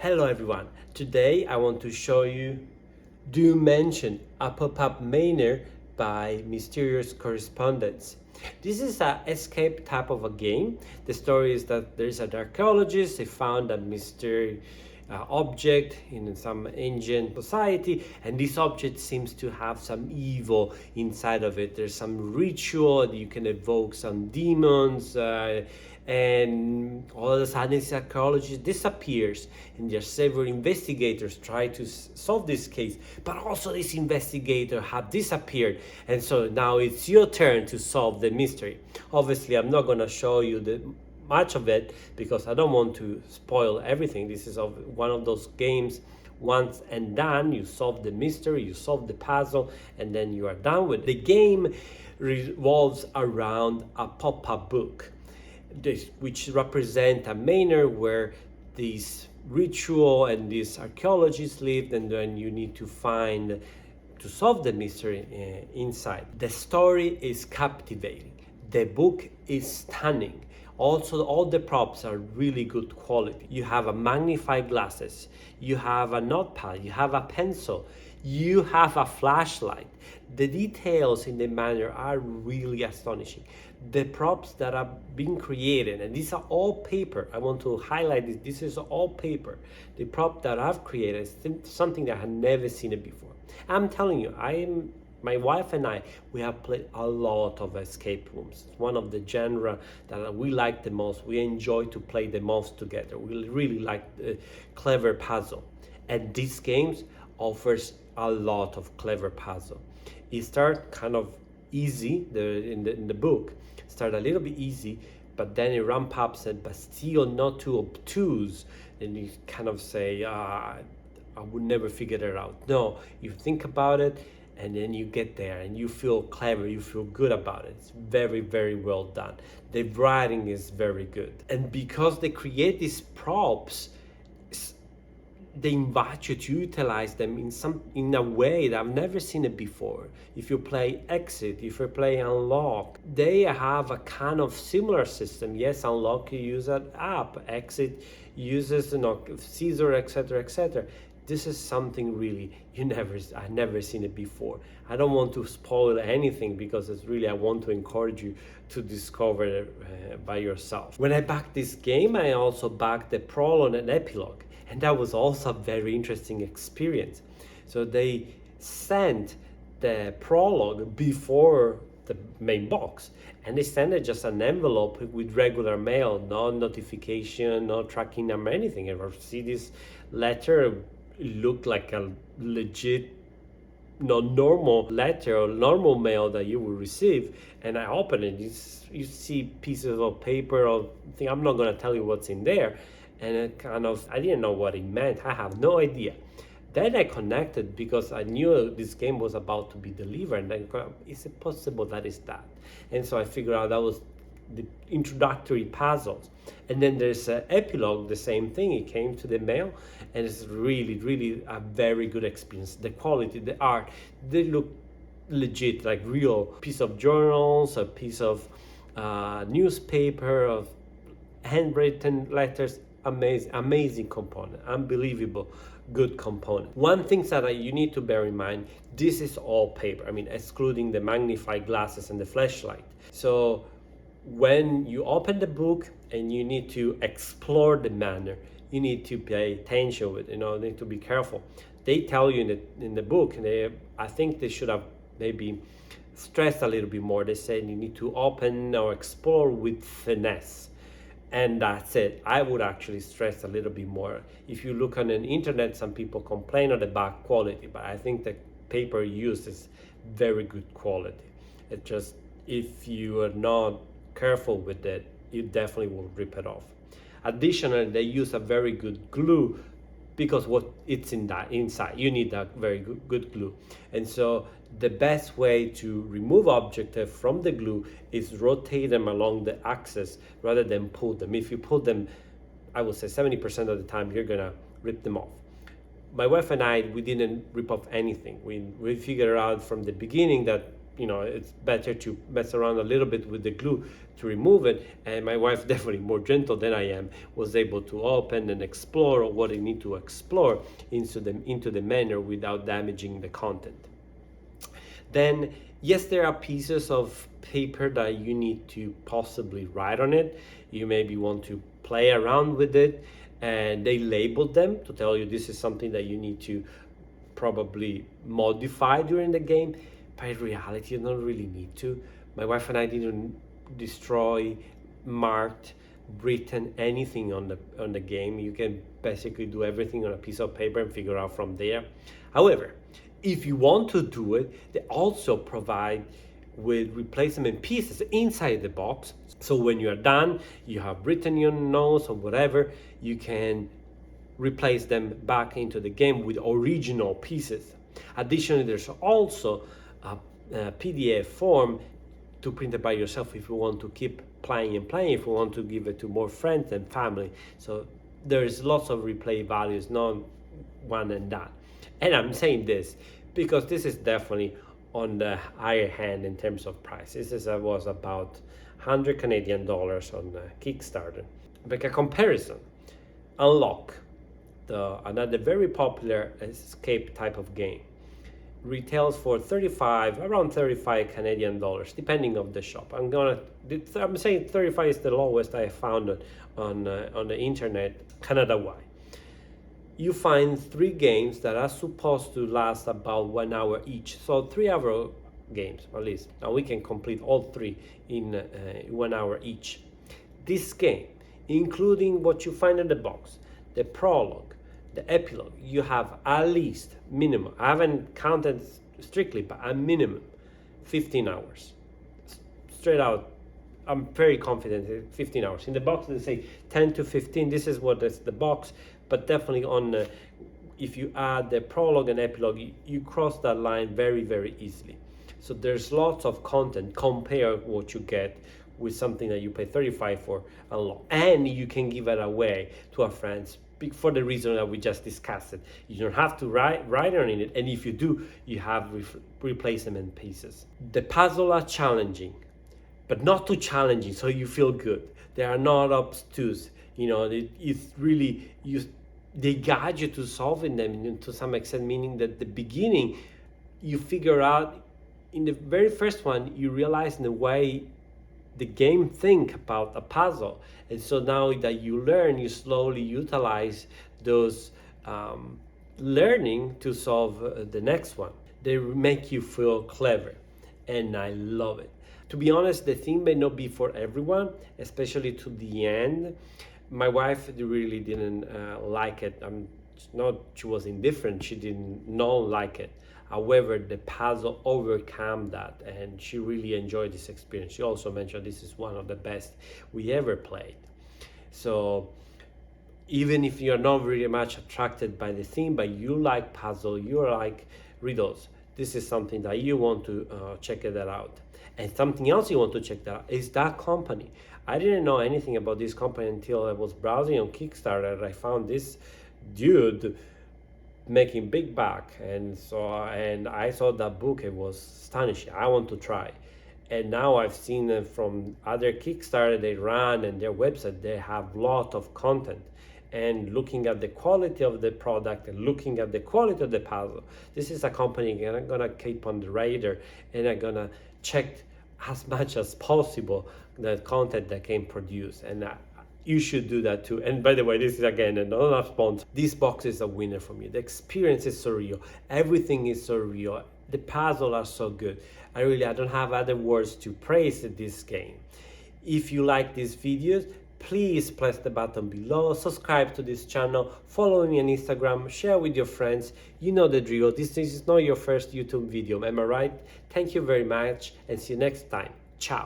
Hello everyone, today I want to show you Doomensions, a pop-up manor by Mysterious Correspondence. This is an escape type of a game. The story is that there is an archaeologist, they found a mystery object in some ancient society, and this object seems to have some evil inside of it. There's some ritual, you can evoke some demons, and all of a sudden this archaeologist disappears, and there are several investigators try to solve this case, but also this investigator have disappeared, and so now it's your turn to solve the mystery. Obviously I'm not going to show you much of it because I don't want to spoil everything. This is one of those games, once and done. You solve the mystery, you solve the puzzle, and then you are done with it. The game revolves around a pop-up book, which represent a manor where these ritual and these archaeologists lived, and then you need to solve the mystery inside. The story is captivating. The book is stunning. Also, all the props are really good quality. You have a magnifying glasses, you have a notepad, you have a pencil, you have a flashlight. The details in the manor are really astonishing. The props that are being created, and these are all paper. I want to highlight this. This is all paper. The prop that I've created is something that I have never seen it before. I'm telling you, my wife and I, we have played a lot of escape rooms. It's one of the genre that we like the most. We enjoy to play the most together. We really like the clever puzzle. And these games offers a lot of clever puzzle. It starts kind of easy in the book. Start a little bit easy, but then it ramps up, but still not too obtuse. And you kind of say, I would never figure it out. No, you think about it, and then you get there and you feel clever, you feel good about it. It's very, very well done. The writing is very good. And because they create these props, they invite you to utilize them in a way that I've never seen it before. If you play Exit, if you play Unlock, they have a kind of similar system. Yes, Unlock, you use an app. Exit uses Caesar, etc., etc. This is something really I've never seen it before. I don't want to spoil anything because it's really, I want to encourage you to discover it by yourself. When I backed this game, I also backed the prologue and epilogue, and that was also a very interesting experience. So they sent the prologue before the main box, and they sent it just an envelope with regular mail, no notification, no tracking number, anything. I see this letter, it looked like a legit normal letter or normal mail that you will receive, and I open it. You see pieces of paper or thing. I'm not going to tell you what's in there, and I didn't know what it meant. I have no idea. Then I connected because I knew this game was about to be delivered, and then is it possible that is that? And so I figured out that was the introductory puzzles. And then there's an epilogue, the same thing. It came to the mail, and it's really, really a very good experience. The quality, the art, they look legit, like real piece of journals, a piece of newspaper, of handwritten letters. Amazing component, unbelievable good component. One thing that you need to bear in mind, this is all paper. I mean, excluding the magnifying glasses and the flashlight. So when you open the book and you need to explore the manor, you need to pay attention with, need to be careful. They tell you in the book, I think they should have maybe stressed a little bit more. They say you need to open or explore with finesse. And that's it. I would actually stress a little bit more. If you look on the internet, some people complain of the back quality, but I think the paper used is very good quality. It just, if you are not careful with it, you definitely will rip it off. Additionally, they use a very good glue because what it's inside, you need that very good glue. And so the best way to remove objects from the glue is rotate them along the axis rather than pull them. If you pull them, I would say 70% of the time you're gonna rip them off. My wife and I, we didn't rip off anything. We figured out from the beginning that it's better to mess around a little bit with the glue to remove it. And my wife, definitely more gentle than I am, was able to open and explore what I need to explore into the manor without damaging the content. Then, yes, there are pieces of paper that you need to possibly write on it. You maybe want to play around with it, and they labeled them to tell you this is something that you need to probably modify during the game. But in reality, you don't really need to. My wife and I didn't destroy, marked, written anything on the game. You can basically do everything on a piece of paper and figure out from there. However, if you want to do it, they also provide with replacement pieces inside the box. So when you are done, you have written your notes or whatever, you can replace them back into the game with original pieces. Additionally, there's also a PDF form to print it by yourself if you want to keep playing and playing, if you want to give it to more friends and family. So there's lots of replay values, not one and done. And I'm saying this because this is definitely on the higher hand in terms of price. This was about 100 Canadian dollars on Kickstarter. Make a comparison. Unlock, another very popular escape type of game, retails for around 35 Canadian dollars, depending on the shop. I'm saying 35 is the lowest I found on the internet, Canada-wide. You find 3 games that are supposed to last about 1 hour each, so 3-hour games at least. Now we can complete all 3 in 1 hour each. This game, including what you find in the box, the prologue, the epilogue, you have at least minimum, I haven't counted strictly, but a minimum 15 hours. Straight out, I'm very confident 15 hours. In the box they say 10 to 15, this is what is the box, but definitely if you add the prologue and epilogue, you cross that line very, very easily. So there's lots of content. Compare what you get with something that you pay 35 for unlock, and you can give it away to a friend for the reason that we just discussed it. You don't have to write on it, and if you do, you have replacement pieces. The puzzles are challenging, but not too challenging so you feel good. They are not obtuse. It's really they guide you to solving them to some extent, meaning that the beginning you figure out, in the very first one you realize in a way the game think about a puzzle, and so now that you learn, you slowly utilize those learning to solve the next one. They make you feel clever, and I love it. To be honest, the theme may not be for everyone, especially to the end. My wife really didn't like it. She was indifferent, she didn't not like it. However, the puzzle overcame that, and she really enjoyed this experience. She also mentioned this is one of the best we ever played. So even if you're not very much attracted by the theme, but you like puzzle, you like riddles, this is something that you want to check that out. And something else you want to check that out is that company. I didn't know anything about this company until I was browsing on Kickstarter. I found this dude making big buck, and I saw that book. It was astonishing. I want to try. And now I've seen from other Kickstarter they run and their website, they have a lot of content. And looking at the quality of the product and looking at the quality of the puzzle, this is a company I'm gonna keep on the radar, and I'm gonna check as much as possible the content that can produce. And you should do that too. And by the way, this is again another sponsor. This box is a winner for me. The experience is so real. Everything is so real. The puzzles are so good. I don't have other words to praise this game. If you like these videos, please press the button below, subscribe to this channel, follow me on Instagram, share with your friends. You know the drill. This is not your first YouTube video, am I right? Thank you very much, and see you next time. Ciao.